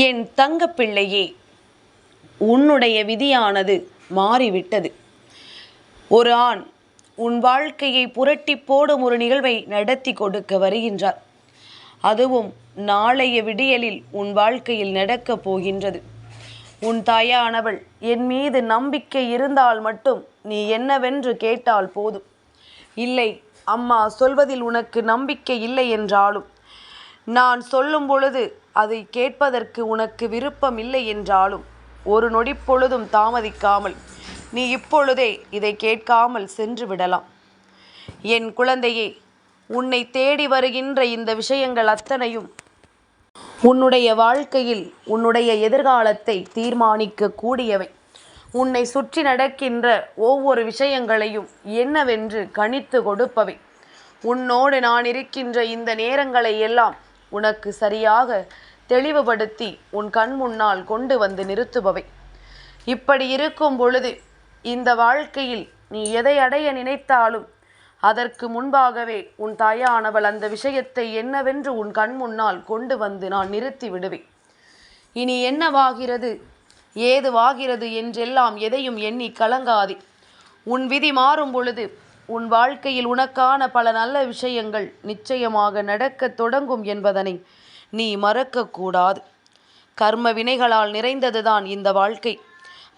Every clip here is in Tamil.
என் தங்கப்பிள்ளையே, உன்னுடைய விதியானது மாறிவிட்டது. ஒரு ஆண் உன் வாழ்க்கையை புரட்டி போடும் ஒரு நிகழ்வை நடத்தி கொடுக்க வருகின்றார். அதுவும் நாளைய விடியலில் உன் வாழ்க்கையில் நடக்கப் போகின்றது. உன் தாயானவள் என் மீது நம்பிக்கை இருந்தால் மட்டும் நீ என்னவென்று கேட்டால் போதும். இல்லை, அம்மா சொல்வதில் உனக்கு நம்பிக்கை இல்லை என்றாலும், நான் சொல்லும் பொழுது அதை கேட்பதற்கு உனக்கு விருப்பம் இல்லை என்றாலும், ஒரு நொடி பொழுதும் தாமதிக்காமல் நீ இப்பொழுதே இதை கேட்காமல் சென்று விடலாம். என் குழந்தையே, உன்னை தேடி வருகின்ற இந்த விஷயங்கள் அத்தனையும் உன்னுடைய வாழ்க்கையில் உன்னுடைய எதிர்காலத்தை தீர்மானிக்க கூடியவை. உன்னை சுற்றி நடக்கின்ற ஒவ்வொரு விஷயங்களையும் என்னவென்று கணித்து கொடுப்பவை. உன்னோடு நான் இருக்கின்ற இந்த நேரங்களை எல்லாம் உனக்கு சரியாக தெளிவுபடுத்தி உன் கண் முன்னால் கொண்டு வந்து நிறுத்துபவை. இப்படி இருக்கும் பொழுது இந்த வாழ்க்கையில் நீ எதை அடைய நினைத்தாலும் அதற்கு முன்பாகவே உன் தாயானவள் அந்த விஷயத்தை என்னவென்று உன் கண் முன்னால் கொண்டு வந்து நான் நிறுத்தி விடுவேன். இனி என்னவாகிறது, ஏதுவாகிறது என்றெல்லாம் எதையும் எண்ணி கலங்காதே. உன் விதி மாறும் பொழுது உன் வாழ்க்கையில் உனக்கான பல நல்ல விஷயங்கள் நிச்சயமாக நடக்கத் தொடங்கும் என்பதனை நீ மறக்கக்கூடாது. கர்ம வினைகளால் நிறைந்ததுதான் இந்த வாழ்க்கை.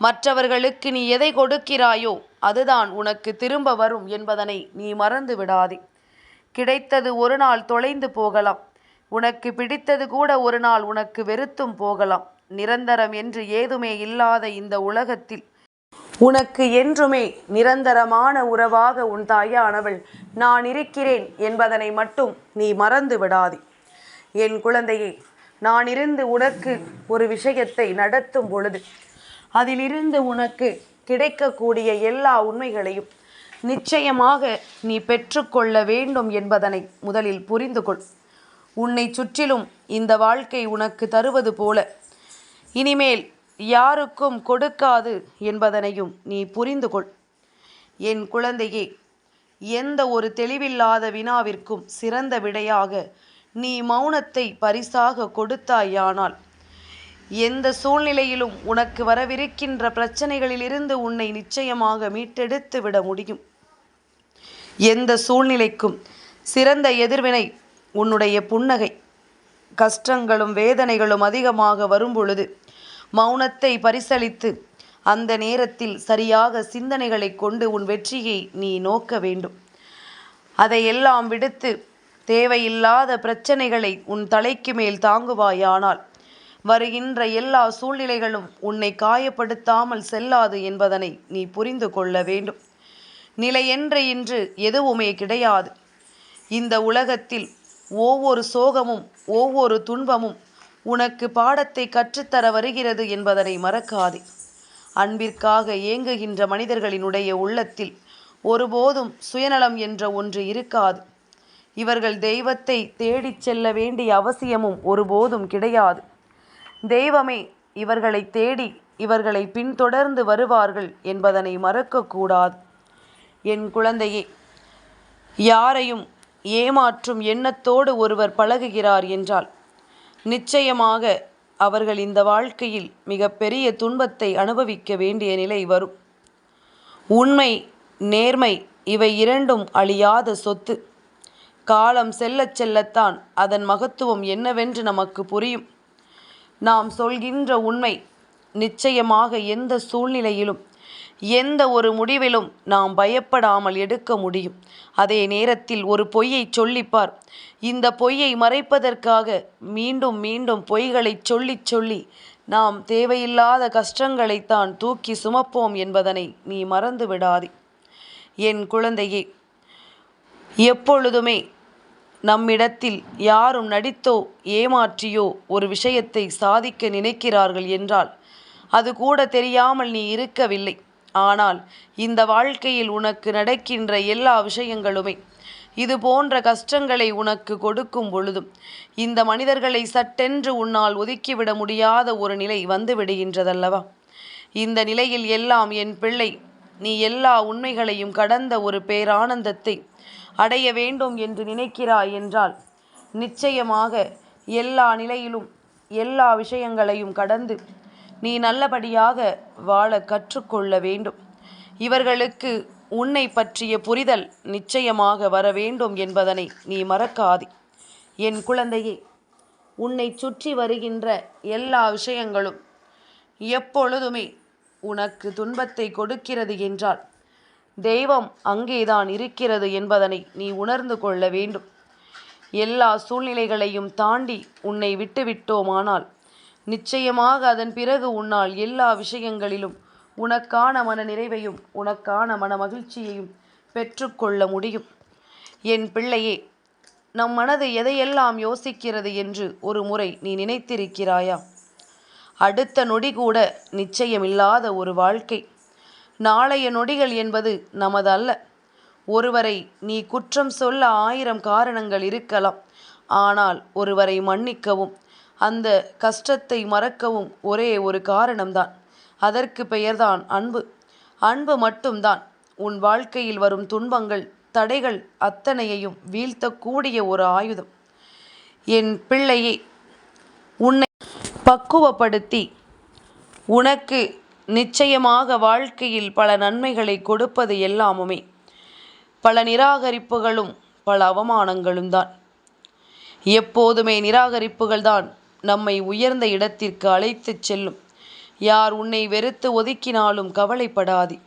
மற்றவர்களுக்கு நீ எதை கொடுக்கிறாயோ அதுதான் உனக்கு திரும்ப வரும் என்பதனை நீ மறந்து விடாதே. கிடைத்தது ஒரு நாள் தொலைந்து போகலாம், உனக்கு பிடித்தது கூட ஒரு நாள் உனக்கு வெறுத்தும் போகலாம். நிரந்தரம் என்று ஏதுமே இல்லாத இந்த உலகத்தில் உனக்கு என்றுமே நிரந்தரமான உறவாக உன் தாயானவள் நான் இருக்கிறேன் என்பதனை மட்டும் நீ மறந்து விடாதே. என் குழந்தையே, நான் இருந்து உனக்கு ஒரு விஷயத்தை நடத்தும் பொழுது அதிலிருந்து உனக்கு கிடைக்கக்கூடிய எல்லா உண்மைகளையும் நிச்சயமாக நீ பெற்றுக்கொள்ள வேண்டும் என்பதனை முதலில் புரிந்து கொள். உன்னை சுற்றிலும் இந்த வாழ்க்கை உனக்கு தருவது போல இனிமேல் யாருக்கும் கொடுக்காது என்பதனையும் நீ புரிந்து கொள். என் குழந்தையே, எந்த ஒரு தெளிவில்லாத வினாவிற்கும் சிறந்த விடையாக நீ மௌனத்தை பரிசாக கொடுத்தாயானால் எந்த சூழ்நிலையிலும் உனக்கு வரவிருக்கின்ற பிரச்சனைகளிலிருந்து உன்னை நிச்சயமாக மீட்டெடுத்து விட முடியும். எந்த சூழ்நிலைக்கும் சிறந்த எதிர்வினை உன்னுடைய புன்னகை. கஷ்டங்களும் வேதனைகளும் அதிகமாக வரும்பொழுது மௌனத்தை பரிசளித்து அந்த நேரத்தில் சரியாக சிந்தனைகளை கொண்டு உன் வெற்றியை நீ நோக்க வேண்டும். அதையெல்லாம் விடுத்து தேவையில்லாத பிரச்சனைகளை உன் தலைக்கு மேல் தாங்குவாயானால் வருகின்ற எல்லா சூழ்நிலைகளும் உன்னை காயப்படுத்தாமல் செல்லாது என்பதனை நீ புரிந்து கொள்ள வேண்டும். நிலையென்று இன்று எதுவுமே கிடையாது. இந்த உலகத்தில் ஒவ்வொரு சோகமும் ஒவ்வொரு துன்பமும் உனக்கு பாடத்தை கற்றுத்தர வருகிறது என்பதனை மறக்காதே. அன்பிற்காக ஏங்குகின்ற மனிதர்களினுடைய உள்ளத்தில் ஒருபோதும் சுயநலம் என்ற ஒன்று இருக்காது. இவர்கள் தெய்வத்தை தேடிச் செல்ல வேண்டிய அவசியமும் ஒருபோதும் கிடையாது. தெய்வமே இவர்களை தேடி இவர்களை பின்தொடர்ந்து வருவார்கள் என்பதனை மறக்கக்கூடாது. என் குழந்தையே, யாரையும் ஏமாற்றும் எண்ணத்தோடு ஒருவர் பழகுகிறார் என்றால் நிச்சயமாக அவர்கள் இந்த வாழ்க்கையில் மிகப்பெரிய துன்பத்தை அனுபவிக்க வேண்டிய நிலை வரும். உண்மை, நேர்மை இவை இரண்டும் அழியாத சொத்து. காலம் செல்லச் செல்லத்தான் அதன் மகத்துவம் என்னவென்று நமக்கு புரியும். நாம் சொல்கின்ற உண்மை நிச்சயமாக எந்த சூழ்நிலையிலும் எந்த ஒரு முடிவிலும் நாம் பயப்படாமல் எடுக்க முடியும். அதே நேரத்தில் ஒரு பொய்யை சொல்லிப்பார். இந்த பொய்யை மறைப்பதற்காக மீண்டும் மீண்டும் பொய்களை சொல்லி சொல்லி நாம் தேவையில்லாத கஷ்டங்களைத்தான் தூக்கி சுமப்போம் என்பதனை நீ மறந்து விடாதே. என் குழந்தையே, எப்பொழுதுமே நம்மிடத்தில் யாரும் நடித்தோ ஏமாற்றியோ ஒரு விஷயத்தை சாதிக்க நினைக்கிறார்கள் என்றால் அது கூட தெரியாமல் நீ இருக்கவில்லை. ஆனால் இந்த வாழ்க்கையில் உனக்கு நடக்கின்ற எல்லா விஷயங்களுமே இது போன்ற கஷ்டங்களை உனக்கு கொடுக்கும் பொழுதும் இந்த மனிதர்களை சட்டென்று உன்னால் ஒதுக்கிவிட முடியாத ஒரு நிலை வந்து விடுகின்றதல்லவா? இந்த நிலையில் எல்லாம் என் பிள்ளை, நீ எல்லா உண்மைகளையும் கடந்த ஒரு பேரானந்தத்தை அடைய வேண்டும் என்று நினைக்கிறாய் என்றால் நிச்சயமாக எல்லா நிலையிலும் எல்லா விஷயங்களையும் கடந்து நீ நல்லபடியாக வாழ கற்றுக்கொள்ள வேண்டும். இவர்களுக்கு உன்னை பற்றிய புரிதல் நிச்சயமாக வர வேண்டும் என்பதனை நீ மறக்காதே. என் குழந்தையே, உன்னை சுற்றி வருகின்ற எல்லா விஷயங்களும் எப்பொழுதுமே உனக்கு துன்பத்தை கொடுக்கிறது என்றால் தெய்வம் அங்கேதான் இருக்கிறது என்பதனை நீ உணர்ந்து கொள்ள வேண்டும். எல்லா சூழ்நிலைகளையும் தாண்டி உன்னை விட்டுவிட்டோமானால் நிச்சயமாக அதன் பிறகு உன்னால் எல்லா விஷயங்களிலும் உனக்கான மன நிறைவையும் உனக்கான மன மகிழ்ச்சியையும் பெற்றுக்கொள்ள முடியும். என் பிள்ளையே, நம் மனது எதையெல்லாம் யோசிக்கிறது என்று ஒரு முறை நீ நினைத்திருக்கிறாயா? அடுத்த நொடி கூட நிச்சயமில்லாத ஒரு வாழ்க்கை. நாளைய நொடிகள் என்பது நமது அல்ல. ஒருவரை நீ குற்றம் சொல்ல 1000 காரணங்கள் இருக்கலாம். ஆனால் ஒருவரை மன்னிக்கவும் அந்த கஷ்டத்தை மறக்கவும் ஒரே ஒரு காரணம்தான். அதற்கு பெயர்தான் அன்பு. அன்பு மட்டும்தான் உன் வாழ்க்கையில் வரும் துன்பங்கள், தடைகள் அத்தனையையும் வீழ்த்தக்கூடிய ஒரு ஆயுதம். என் பிள்ளையே, உன்னை பக்குவப்படுத்தி உனக்கு நிச்சயமாக வாழ்க்கையில் பல நன்மைகளை கொடுப்பது எல்லாமுமே பல நிராகரிப்புகளும் பல அவமானங்களும் தான். எப்போதுமே நிராகரிப்புகள் தான் நம்மை உயர்ந்த இடத்திற்கு அழைத்துச் செல்லும். யார் உன்னை வெறுத்து ஒதுக்கினாலும் கவலைப்படாதே.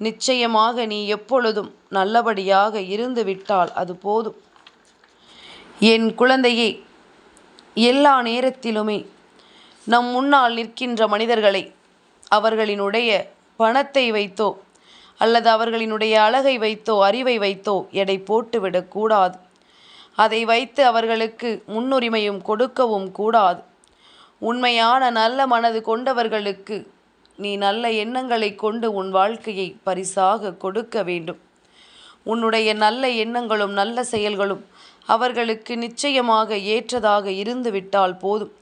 நிச்சயமாக நீ எப்பொழுதும் நல்லபடியாக இருந்து விட்டால் அது போதும். என் குழந்தையே, எல்லா நேரத்திலுமே நம் முன்னால் நிற்கின்ற மனிதர்களை அவர்களினுடைய பணத்தை வைத்தோ அல்லது அவர்களினுடைய அழகை வைத்தோ அறிவை வைத்தோ எடை போட்டுவிடக்கூடாது. அதை வைத்து அவர்களுக்கு முன்னுரிமையும் கொடுக்கவும் கூடாது. உண்மையான நல்ல மனது கொண்டவர்களுக்கு நீ நல்ல எண்ணங்களை கொண்டு உன் வாழ்க்கையை பரிசாக கொடுக்க வேண்டும். உன்னுடைய நல்ல எண்ணங்களும் நல்ல செயல்களும் அவர்களுக்கு நிச்சயமாக ஏற்றதாக இருந்துவிட்டால் போதும்.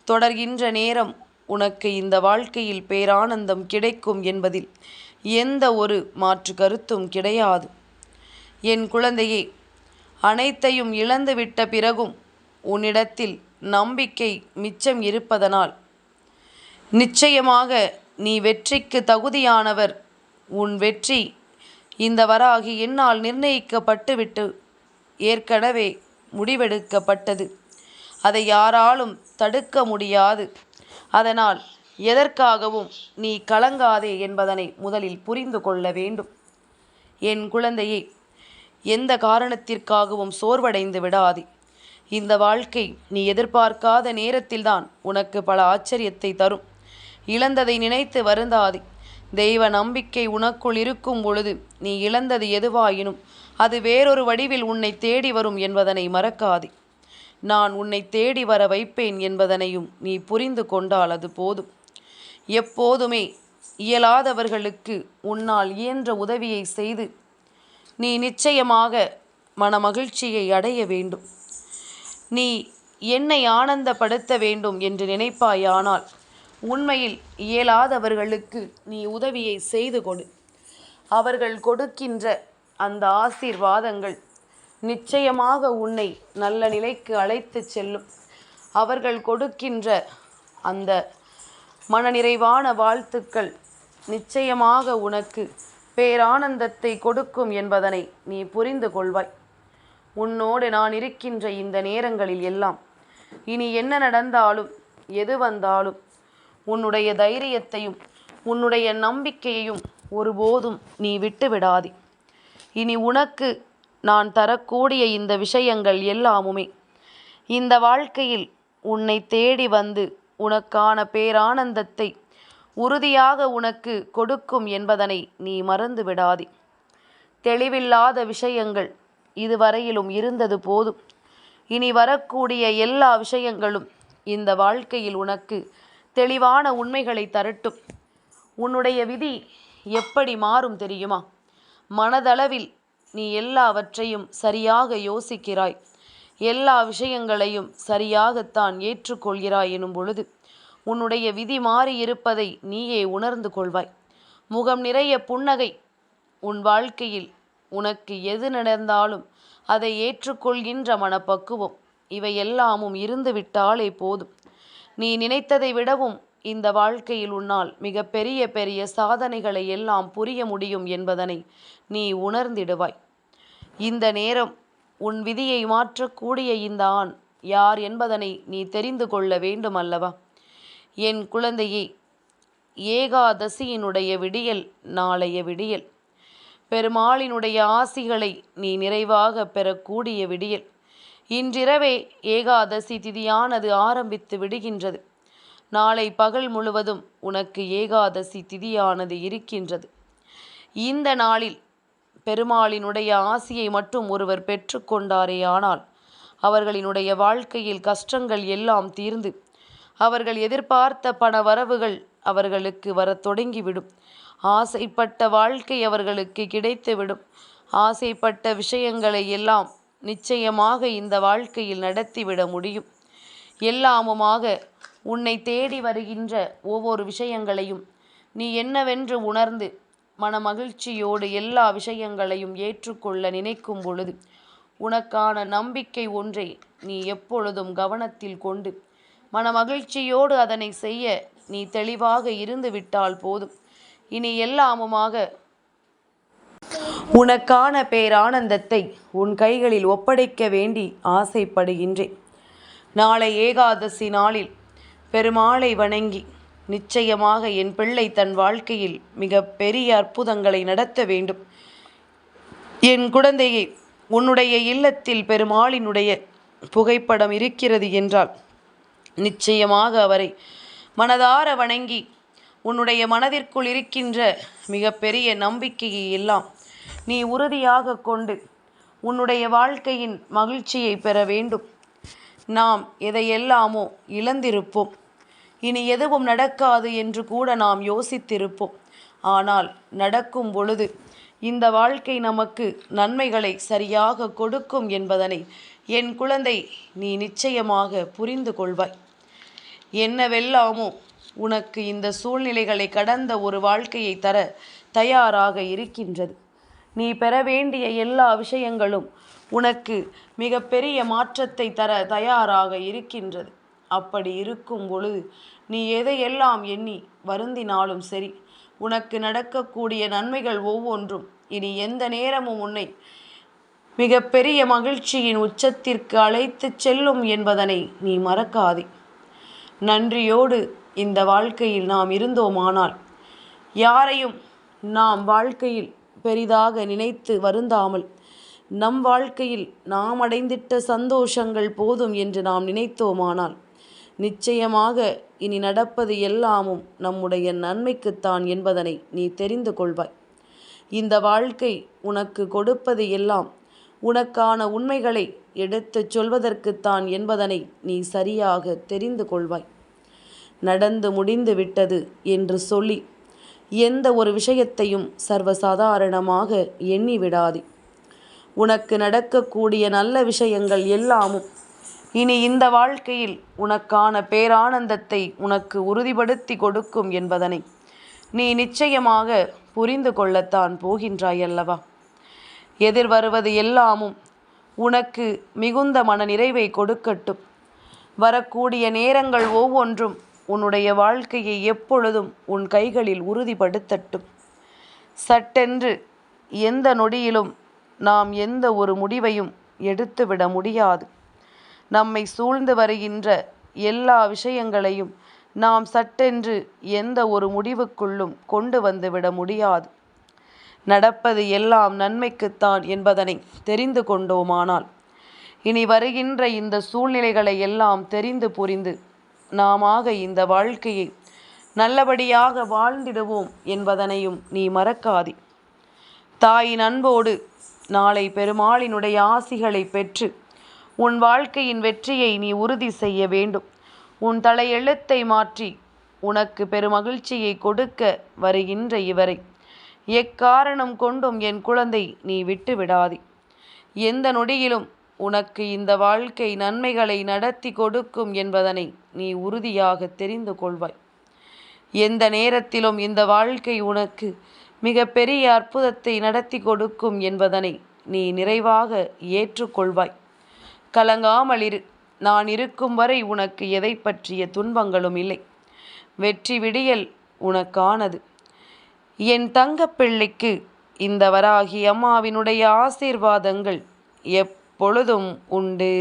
தொடர்கின்ற நேரம் உனக்கு இந்த வாழ்க்கையில் பேரானந்தம் கிடைக்கும் என்பதில் எந்த ஒரு மாற்று கருத்தும் கிடையாது. என் குழந்தையே, அனைத்தையும் இழந்துவிட்ட பிறகும் உன்னிடத்தில் நம்பிக்கை மிச்சம் இருப்பதனால் நிச்சயமாக நீ வெற்றிக்கு தகுதியானவர். உன் வெற்றி இந்த வராகி என்னால் நிர்ணயிக்கப்பட்டுவிட்டு ஏற்கனவே முடிவெடுக்கப்பட்டது. அதை யாராலும் தடுக்க முடியாது. அதனால் எதற்காகவும் நீ கலங்காதே என்பதனை முதலில் புரிந்து கொள்ள வேண்டும். என் குழந்தையே, எந்த காரணத்திற்காகவும் சோர்வடைந்து விடாதே. இந்த வாழ்க்கை நீ எதிர்பார்க்காத நேரத்தில்தான் உனக்கு பல ஆச்சரியத்தை தரும். இழந்ததை நினைத்து வருந்தாதே. தெய்வ நம்பிக்கை உனக்குள் இருக்கும் பொழுது நீ இழந்தது எதுவாயினும் அது வேறொரு வடிவில் உன்னை தேடி வரும் என்பதனை மறக்காதே. நான் உன்னை தேடி வர வைப்பேன் என்பதனையும் நீ புரிந்து கொண்டால் அது போதும். எப்போதுமே இயலாதவர்களுக்கு உன்னால் இயன்ற உதவியை செய்து நீ நிச்சயமாக மனமகிழ்ச்சியை அடைய வேண்டும். நீ என்னை ஆனந்தப்படுத்த வேண்டும் என்று நினைப்பாயானால் உண்மையில் இயலாதவர்களுக்கு நீ உதவியை செய்து கொடு. அவர்கள் கொடுக்கின்ற அந்த ஆசீர்வாதங்கள் நிச்சயமாக உன்னை நல்ல நிலைக்கு அழைத்து செல்லும். அவர்கள் கொடுக்கின்ற அந்த மனநிறைவான வாழ்த்துக்கள் நிச்சயமாக உனக்கு பேரானந்தத்தை கொடுக்கும் என்பதனை நீ புரிந்து கொள்வாய். உன்னோடு நான் இருக்கின்ற இந்த நேரங்களில் எல்லாம் இனி என்ன நடந்தாலும் எது வந்தாலும் உன்னுடைய தைரியத்தையும் உன்னுடைய நம்பிக்கையையும் ஒருபோதும் நீ விட்டு விடாதே. இனி உனக்கு நான் தரக்கூடிய இந்த விஷயங்கள் எல்லாமுமே இந்த வாழ்க்கையில் உன்னை தேடி வந்து உனக்கான பேரானந்தத்தை உறுதியாக உனக்கு கொடுக்கும் என்பதனை நீ மறந்து விடாதே. தெளிவில்லாத விஷயங்கள் இதுவரையிலும் இருந்தது போதும். இனி வரக்கூடிய எல்லா விஷயங்களும் இந்த வாழ்க்கையில் உனக்கு தெளிவான உண்மைகளை தரட்டும். உன்னுடைய விதி எப்படி மாறும் தெரியுமா? மனதளவில் நீ எல்லாவற்றையும் சரியாக யோசிக்கிறாய், எல்லா விஷயங்களையும் சரியாகத்தான் ஏற்றுக்கொள்கிறாய் எனும் பொழுது உன்னுடைய விதி மாறி இருப்பதை நீயே உணர்ந்து கொள்வாய். முகம் நிறைய புன்னகை. உன் வாழ்க்கையில் உனக்கு எது நடந்தாலும் அதை ஏற்றுக்கொள்கின்ற மனப்பக்குவம் இவை எல்லாமும் இருந்துவிட்டாலே போதும். நீ நினைத்ததை விடவும் இந்த வாழ்க்கையில் உன்னால் மிக பெரிய பெரிய சாதனைகளை எல்லாம் புரிய முடியும் என்பதனை நீ உணர்ந்திடுவாய். இந்த நேரம் உன் விதியை மாற்றக்கூடிய இந்த ஆண் யார் என்பதனை நீ தெரிந்து கொள்ள வேண்டும் அல்லவா? என் குழந்தையே, ஏகாதசியினுடைய விடியல் நாளைய விடியல். பெருமாளினுடைய ஆசிகளை நீ நிறைவாக பெறக்கூடிய விடியல். இன்றிரவே ஏகாதசி திதியானது ஆரம்பித்து விடுகின்றது. நாளை பகல் முழுவதும் உனக்கு ஏகாதசி திதியானது இருக்கின்றது. இந்த நாளில் பெருமாளினுடைய ஆசியை மட்டும் ஒருவர் பெற்றுக்கொண்டாரே ஆனால் அவர்களினுடைய வாழ்க்கையில் கஷ்டங்கள் எல்லாம் தீர்ந்து அவர்கள் எதிர்பார்த்த பண வரவுகள் அவர்களுக்கு வரத் தொடங்கிவிடும். ஆசைப்பட்ட வாழ்க்கை அவர்களுக்கு கிடைத்துவிடும். ஆசைப்பட்ட விஷயங்களை எல்லாம் நிச்சயமாக இந்த வாழ்க்கையில் நடத்திவிட முடியும். எல்லாமுமாக உன்னை தேடி வருகின்ற ஒவ்வொரு விஷயங்களையும் நீ என்னவென்று உணர்ந்து மனமகிழ்ச்சியோடு எல்லா விஷயங்களையும் ஏற்றுக்கொள்ள நினைக்கும் பொழுது உனக்கான நம்பிக்கை ஒன்றை நீ எப்பொழுதும் கவனத்தில் கொண்டு மனமகிழ்ச்சியோடு அதனை செய்ய நீ தெளிவாக இருந்து விட்டால் போதும். இனி எல்லாமுமாக உனக்கான பேரானந்தத்தை உன் கைகளில் ஒப்படைக்க வேண்டி ஆசைப்படுகின்றேன். நாளை ஏகாதசி நாளில் பெருமாளை வணங்கி நிச்சயமாக என் பிள்ளை தன் வாழ்க்கையில் மிக பெரிய அற்புதங்களை நடத்த வேண்டும். என் குழந்தையை, உன்னுடைய இல்லத்தில் பெருமாளினுடைய புகைப்படம் இருக்கிறது என்றால் நிச்சயமாக அவரை மனதார வணங்கி உன்னுடைய மனதிற்குள் இருக்கின்ற மிக பெரிய நம்பிக்கையை எல்லாம் நீ உறுதியாக கொண்டு உன்னுடைய வாழ்க்கையின் மகிழ்ச்சியை பெற வேண்டும். நாம் எதையெல்லாமோ இழந்திருப்போம். இனி எதுவும் நடக்காது என்று கூட நாம் யோசித்திருப்போம். ஆனால் நடக்கும் பொழுது இந்த வாழ்க்கை நமக்கு நன்மைகளை சரியாக கொடுக்கும் என்பதனை என் குழந்தை நீ நிச்சயமாக புரிந்து கொள்வாய். என்னவெல்லாமோ உனக்கு இந்த சூழ்நிலைகளை கடந்த ஒரு வாழ்க்கையை தர தயாராக இருக்கின்றது. நீ பெற வேண்டிய எல்லா விஷயங்களும் உனக்கு மிக பெரிய மாற்றத்தை தர தயாராக இருக்கின்றது. அப்படி இருக்கும் பொழுது நீ எதையெல்லாம் எண்ணி வருந்தினாலும் சரி, உனக்கு நடக்கக்கூடிய நன்மைகள் ஒவ்வொன்றும் இனி எந்த நேரமும் உன்னை மிக பெரிய மகிழ்ச்சியின் உச்சத்திற்கு அழைத்து செல்லும் என்பதனை நீ மறக்காதே. நன்றியோடு இந்த வாழ்க்கையில் நாம் இருந்தோமானால் யாரையும் நாம் வாழ்க்கையில் பெரிதாக நினைத்து வருந்தாமல் நம் வாழ்க்கையில் நாம் அடைந்திட்ட சந்தோஷங்கள் போதும் என்று நாம் நினைத்தோமானால் நிச்சயமாக இனி நடப்பது எல்லாமும் நம்முடைய நன்மைக்குத்தான் என்பதனை நீ தெரிந்து கொள்வாய். இந்த வாழ்க்கை உனக்கு கொடுப்பது எல்லாம் உனக்கான உண்மைகளை எடுத்துச் சொல்வதற்குத்தான் என்பதனை நீ சரியாக தெரிந்து கொள்வாய். நடந்து முடிந்து விட்டது என்று சொல்லி எந்த ஒரு விஷயத்தையும் சர்வசாதாரணமாக எண்ணிவிடாதே. உனக்கு நடக்கக்கூடிய நல்ல விஷயங்கள் எல்லாமும் இனி இந்த வாழ்க்கையில் உனக்கான பேரானந்தத்தை உனக்கு உறுதிப்படுத்தி கொடுக்கும் என்பதனை நீ நிச்சயமாக புரிந்து கொள்ளத்தான் போகின்றாய் அல்லவா? எதிர்வருவது எல்லாமும் உனக்கு மிகுந்த மன நிறைவை கொடுக்கட்டும். வரக்கூடிய நேரங்கள் ஒவ்வொன்றும் உன்னுடைய வாழ்க்கையை எப்பொழுதும் உன் கைகளில் உறுதிப்படுத்தட்டும். சட்டென்று எந்த நொடியிலும் நாம் எந்த ஒரு முடிவையும் எடுத்துவிட முடியாது. நம்மை சூழ்ந்து வருகின்ற எல்லா விஷயங்களையும் நாம் சட்டென்று எந்த ஒரு முடிவுக்குள்ளும் கொண்டு வந்துவிட முடியாது. நடப்பது எல்லாம் நன்மைக்குத்தான் என்பதனை தெரிந்து கொண்டோமானால் இனி வருகின்ற இந்த சூழ்நிலைகளை எல்லாம் தெரிந்து புரிந்து நாமாக இந்த வாழ்க்கையை நல்லபடியாக வாழ்ந்திடுவோம் என்பதனையும் நீ மறக்காதே. தாயின் அன்போடு நாளை பெருமாளினுடைய ஆசிகளை பெற்று உன் வாழ்க்கையின் வெற்றியை நீ உறுதி செய்ய வேண்டும். உன் தலையெழுத்தை மாற்றி உனக்கு பெருமகிழ்ச்சியை கொடுக்க வருகின்ற இவரை எக்காரணம் கொண்டும் என் குழந்தை நீ விட்டு விடாதே. எந்த நொடியிலும் உனக்கு இந்த வாழ்க்கை நன்மைகளை நடத்தி கொடுக்கும் என்பதனை நீ உறுதியாக தெரிந்து கொள்வாய். எந்த நேரத்திலும் இந்த வாழ்க்கை உனக்கு மிக பெரிய அற்புதத்தை நடத்தி கொடுக்கும் என்பதனை நீ நிறைவாக ஏற்றுக்கொள்வாய். கலங்காமல் இரு. நான் இருக்கும் வரை உனக்கு எதை பற்றிய துன்பங்களும் இல்லை. வெற்றி விடியல் உனக்கானது. என் தங்கப்பிள்ளைக்கு இந்த வராகி அம்மாவினுடைய ஆசீர்வாதங்கள் எப்பொழுதும் உண்டு.